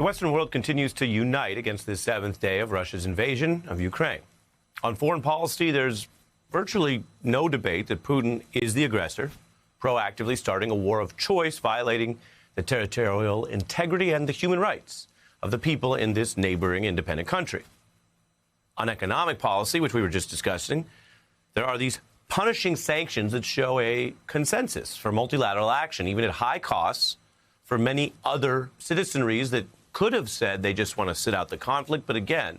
The Western world continues to unite against this seventh day of Russia's invasion of Ukraine. On foreign policy, there's virtually no debate that Putin is the aggressor, proactively starting a war of choice, violating the territorial integrity and the human rights of the people in this neighboring independent country. On economic policy, which we were just discussing, there are these punishing sanctions that show a consensus for multilateral action, even at high costs for many other citizenries that could have said they just want to sit out the conflict, but again,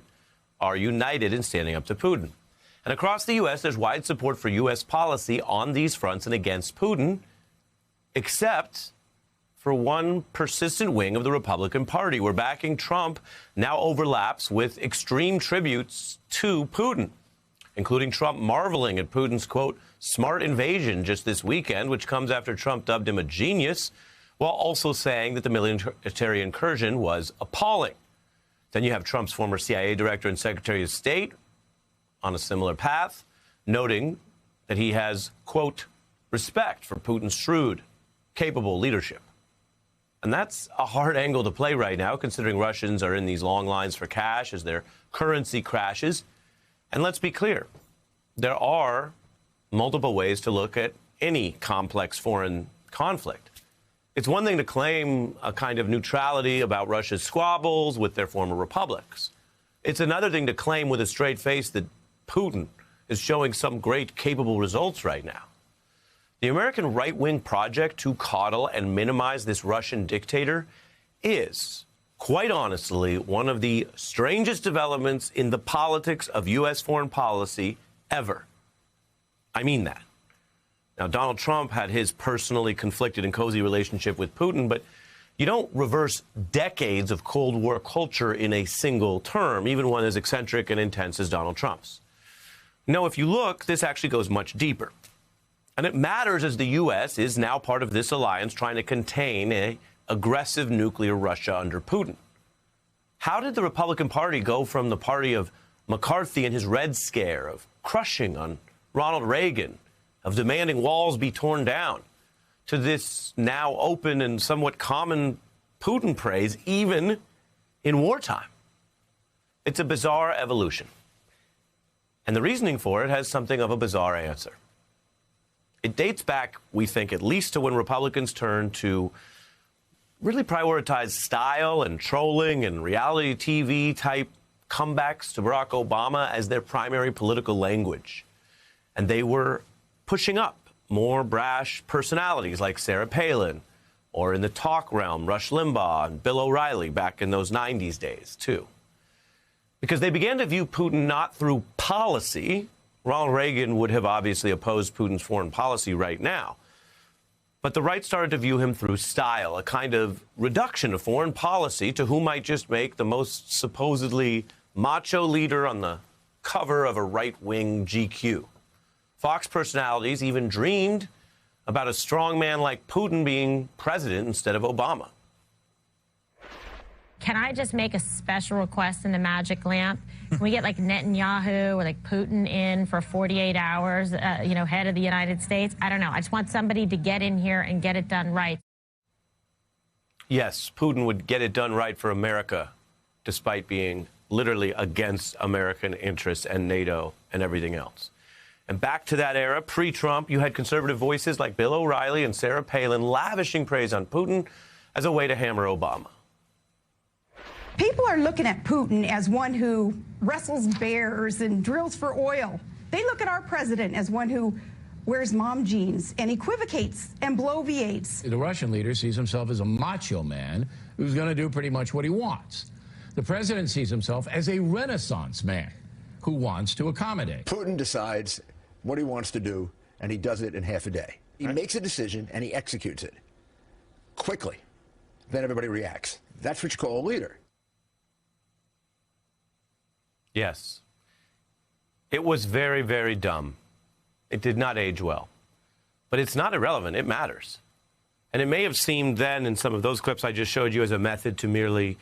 are united in standing up to Putin. And across the U.S., there's wide support for U.S. policy on these fronts and against Putin, except for one persistent wing of the Republican Party, where backing Trump now overlaps with extreme tributes to Putin, including Trump marveling at Putin's, quote, smart invasion just this weekend, which comes after Trump dubbed him a genius, while also saying that the military incursion was appalling. Then you have Trump's former CIA director and Secretary of State on a similar path, noting that he has, quote, respect for Putin's shrewd, capable leadership. And that's a hard angle to play right now, considering Russians are in these long lines for cash as their currency crashes. And let's be clear, there are multiple ways to look at any complex foreign conflict. It's one thing to claim a kind of neutrality about Russia's squabbles with their former republics. It's another thing to claim with a straight face that Putin is showing some great capable results right now. The American right-wing project to coddle and minimize this Russian dictator is, quite honestly, one of the strangest developments in the politics of U.S. foreign policy ever. I mean that. Now, Donald Trump had his personally conflicted and cozy relationship with Putin, but you don't reverse decades of Cold War culture in a single term, even one as eccentric and intense as Donald Trump's. No, if you look, this actually goes much deeper. And it matters as the U.S. is now part of this alliance trying to contain an aggressive nuclear Russia under Putin. How did the Republican Party go from the party of McCarthy and his Red Scare, of crushing on Ronald Reagan, of demanding walls be torn down, to this now open and somewhat common Putin praise, even in wartime? It's a bizarre evolution. And the reasoning for it has something of a bizarre answer. It dates back, we think, at least to when Republicans turned to really prioritize style and trolling and reality TV-type comebacks to Barack Obama as their primary political language. And they were pushing up more brash personalities like Sarah Palin, or in the talk realm, Rush Limbaugh and Bill O'Reilly back in those 90s days, too. Because they began to view Putin not through policy. Ronald Reagan would have obviously opposed Putin's foreign policy right now. But the right started to view him through style, a kind of reduction of foreign policy to who might just make the most supposedly macho leader on the cover of a right-wing GQ. Fox personalities even dreamed about a strong man like Putin being president instead of Obama. Can I just make a special request in the Magic Lamp? Can we get like Netanyahu or like Putin in for 48 hours, head of the United States? I don't know. I just want somebody to get in here and get it done right. Yes, Putin would get it done right for America, despite being literally against American interests and NATO and everything else. And back to that era, pre-Trump, you had conservative voices like Bill O'Reilly and Sarah Palin lavishing praise on Putin as a way to hammer Obama. People are looking at Putin as one who wrestles bears and drills for oil. They look at our president as one who wears mom jeans and equivocates and bloviates. The Russian leader sees himself as a macho man who's going to do pretty much what he wants. The president sees himself as a Renaissance man who wants to accommodate. Putin decides what he wants to do, and he does it in half a day. He makes a decision, and he executes it quickly. Then everybody reacts. That's what you call a leader. Yes. It was very, very dumb. It did not age well. But it's not irrelevant. It matters. And it may have seemed then in some of those clips I just showed you as a method to merely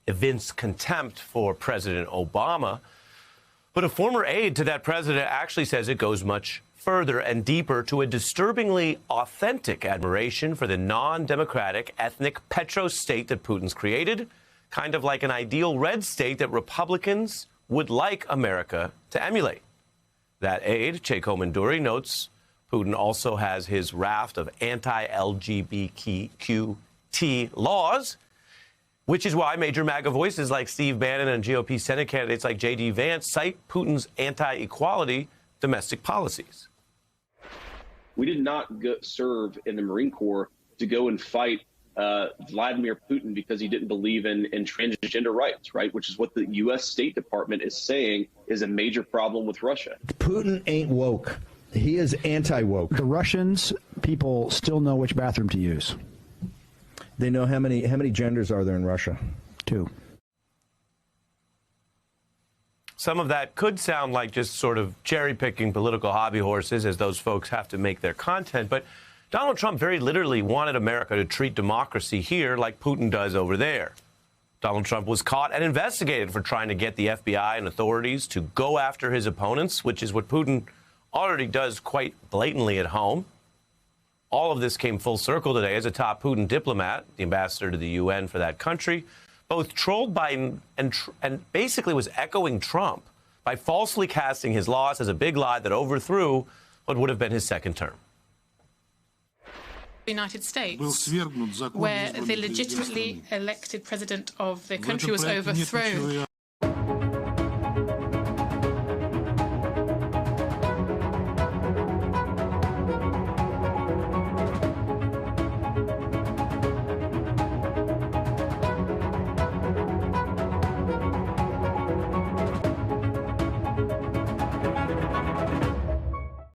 evince contempt for President Obama. But a former aide to that president actually says it goes much further and deeper to a disturbingly authentic admiration for the non-democratic ethnic petro-state that Putin's created, kind of like an ideal red state that Republicans would like America to emulate. That aide, Che Komanduri, notes Putin also has his raft of anti-LGBTQT laws, which is why major MAGA voices like Steve Bannon and GOP Senate candidates like J.D. Vance cite Putin's anti-equality domestic policies. We did not serve in the Marine Corps to go and fight Vladimir Putin because he didn't believe in transgender rights, right? Which is what the U.S. State Department is saying is a major problem with Russia. Putin ain't woke. He is anti-woke. The Russians, people still know which bathroom to use. They know how many genders are there in Russia? 2. Some of that could sound like just sort of cherry-picking political hobby horses, as those folks have to make their content. But Donald Trump very literally wanted America to treat democracy here like Putin does over there. Donald Trump was caught and investigated for trying to get the FBI and authorities to go after his opponents, which is what Putin already does quite blatantly at home. All of this came full circle today as a top Putin diplomat, the ambassador to the UN for that country, both trolled Biden and basically was echoing Trump by falsely casting his loss as a big lie that overthrew what would have been his second term. United States, where the legitimately elected president of the country was overthrown.